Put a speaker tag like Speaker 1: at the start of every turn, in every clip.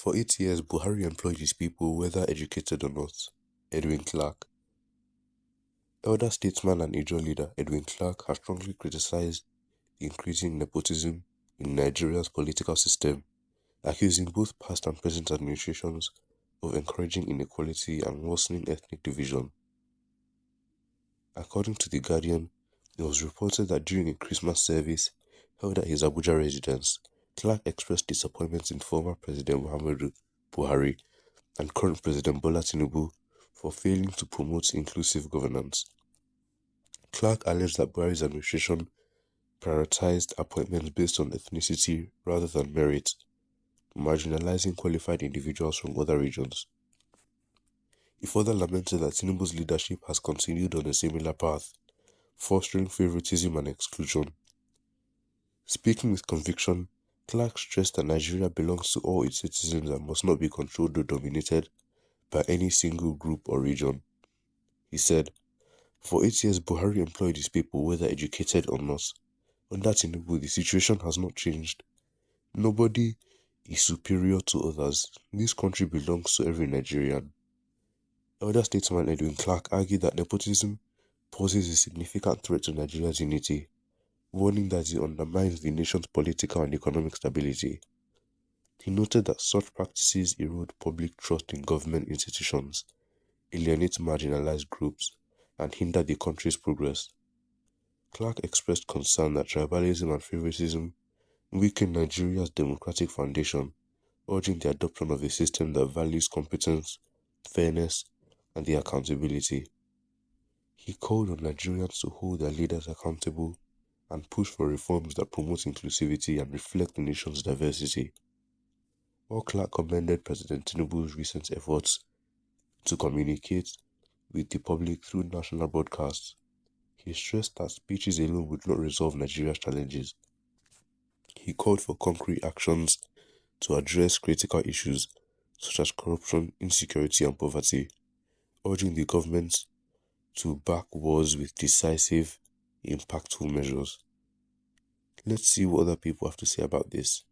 Speaker 1: For 8 years, Buhari employed his people, whether educated or not. Edwin Clark. Elder statesman and Ijaw leader Edwin Clark has strongly criticized the increasing nepotism in Nigeria's political system, accusing both past and present administrations of encouraging inequality and worsening ethnic division. According to The Guardian, it was reported that during a Christmas service held at his Abuja residence, Clark expressed disappointment in former President Muhammadu Buhari and current President Bola Tinubu for failing to promote inclusive governance. Clark alleged that Buhari's administration prioritized appointments based on ethnicity rather than merit, marginalizing qualified individuals from other regions. He further lamented that Tinubu's leadership has continued on a similar path, fostering favoritism and exclusion. Speaking with conviction, Clark stressed that Nigeria belongs to all its citizens and must not be controlled or dominated by any single group or region. He said, "For 8 years, Buhari employed his people, whether educated or not. Under Tinubu, the situation has not changed. Nobody is superior to others. This country belongs to every Nigerian." Elder statesman Edwin Clark argued that nepotism poses a significant threat to Nigeria's unity, warning that it undermines the nation's political and economic stability. He noted that such practices erode public trust in government institutions, alienate marginalized groups, and hinder the country's progress. Clark expressed concern that tribalism and favoritism weaken Nigeria's democratic foundation, urging the adoption of a system that values competence, fairness, and the accountability. He called on Nigerians to hold their leaders accountable and push for reforms that promote inclusivity and reflect the nation's diversity. While Clark commended President Tinubu's recent efforts to communicate with the public through national broadcasts, he stressed that speeches alone would not resolve Nigeria's challenges. He called for concrete actions to address critical issues such as corruption, insecurity, and poverty, urging the government to back wars with decisive, impactful measures. Let's see what other people have to say about this.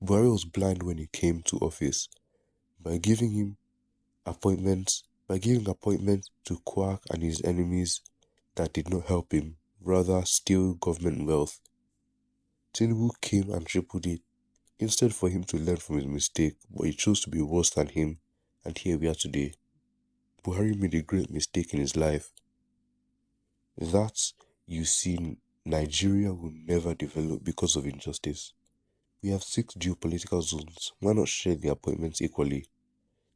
Speaker 1: Buhari was blind when he came to office by giving appointments to Quack and his enemies that did not help him, rather steal government wealth. Tinubu came and tripled it, instead for him to learn from his mistake, but he chose to be worse than him, and here we are today. Buhari made a great mistake in his life. That, you see, Nigeria will never develop because of injustice. We have 6 geopolitical zones. Why not share the appointments equally?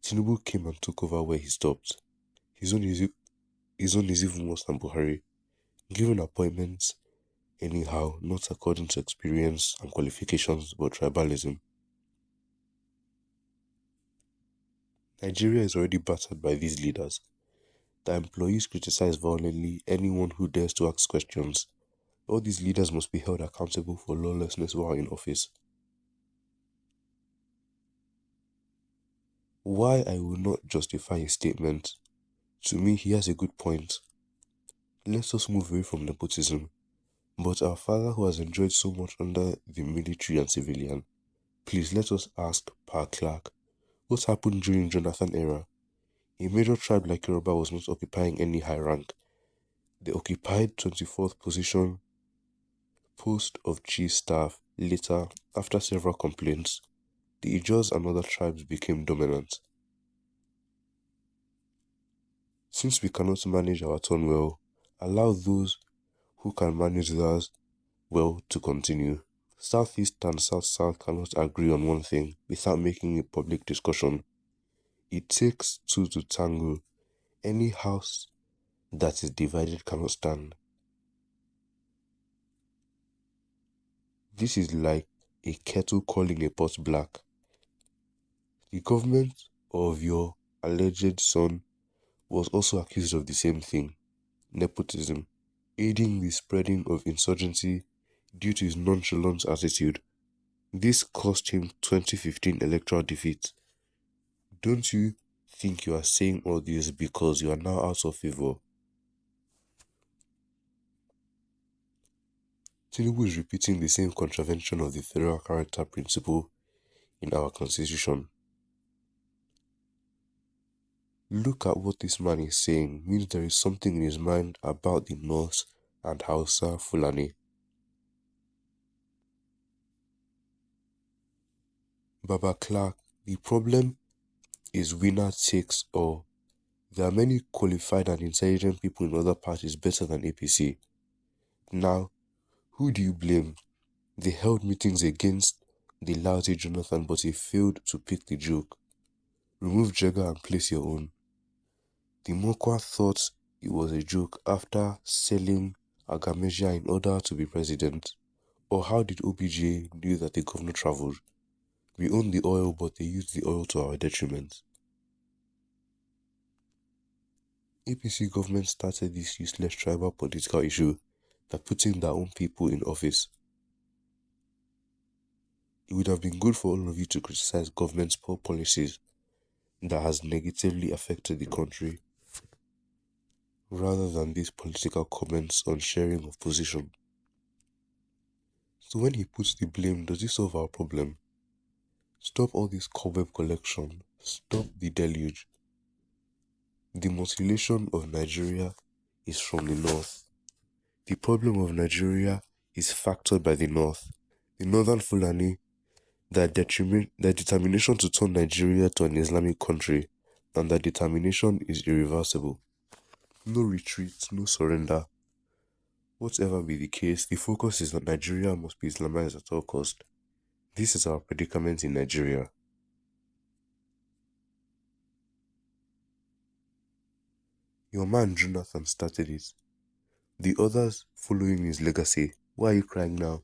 Speaker 1: Tinubu came and took over where he stopped. His own is even worse than Buhari, given appointments anyhow, not according to experience and qualifications, but tribalism. Nigeria is already battered by these leaders. The employees criticize violently anyone who dares to ask questions. All these leaders must be held accountable for lawlessness while in office. Why I will not justify his statement? To me, he has a good point. Let us move away from nepotism. But our father who has enjoyed so much under the military and civilian, please let us ask Pa Clark, what happened during Jonathan era? A major tribe like Yoruba was not occupying any high rank. They occupied 24th position, post of chief staff. Later, after several complaints, the Ijaws and other tribes became dominant. Since we cannot manage our turn well, allow those who can manage theirs well to continue. Southeast and South-South cannot agree on one thing without making a public discussion. It takes 2 to tango. Any house that is divided cannot stand. This is like a kettle calling a pot black. The government of your alleged son was also accused of the same thing, nepotism, aiding the spreading of insurgency due to his nonchalant attitude. This cost him 2015 electoral defeat. Don't you think you are saying all this because you are now out of favor? Tinubu is repeating the same contravention of the federal character principle in our constitution. Look at what this man is saying means there is something in his mind about the North and Hausa Fulani. Baba Clark, the problem is winner takes all. There are many qualified and intelligent people in other parties better than APC. Now, who do you blame? They held meetings against the lousy Jonathan, but he failed to pick the joke. Remove Jega and place your own. The Mokwa thought it was a joke after selling Agamesia in order to be president. Or how did OBJ knew that the governor traveled? We own the oil, but they use the oil to our detriment. APC government started this useless tribal political issue by putting their own people in office. It would have been good for all of you to criticize government's poor policies that has negatively affected the country, rather than these political comments on sharing of position. So when he puts the blame, does he solve our problem? Stop all this cobweb collection. Stop the deluge. The mutilation of Nigeria is from the north. The problem of Nigeria is factored by the north. The northern Fulani, their determination to turn Nigeria to an Islamic country, and that determination is irreversible. No retreat, no surrender. Whatever be the case, the focus is that Nigeria must be Islamized at all cost. This is our predicament in Nigeria. Your man Jonathan started it. The others following his legacy. Why are you crying now?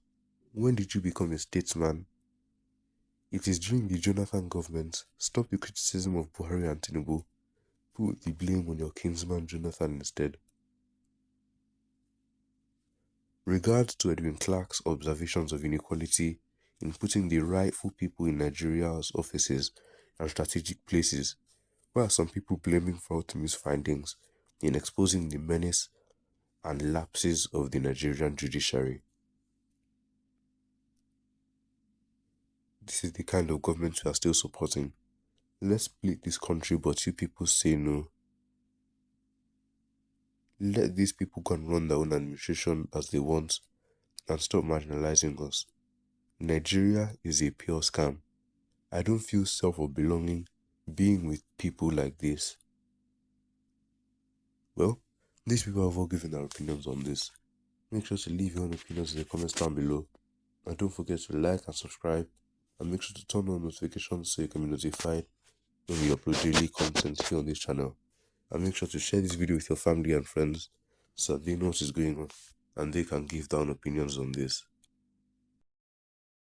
Speaker 1: When did you become a statesman? It is during the Jonathan government. Stop the criticism of Buhari and Tinubu. Put the blame on your kinsman Jonathan instead. Regards to Edwin Clark's observations of inequality in putting the rightful people in Nigeria's offices and strategic places, why are some people blaming Fautimi's findings in exposing the menace and lapses of the Nigerian judiciary? This is the kind of government we are still supporting. Let's split this country, but you people say no. Let these people go and run their own administration as they want and stop marginalizing us. Nigeria is a pure scam. I don't feel self or belonging being with people like this. Well, these people have all given their opinions on this. Make sure to leave your own opinions in the comments down below. And don't forget to like and subscribe. And make sure to turn on notifications so you can be notified when we upload daily content here on this channel. And make sure to share this video with your family and friends so that they know what is going on and they can give their own opinions on this.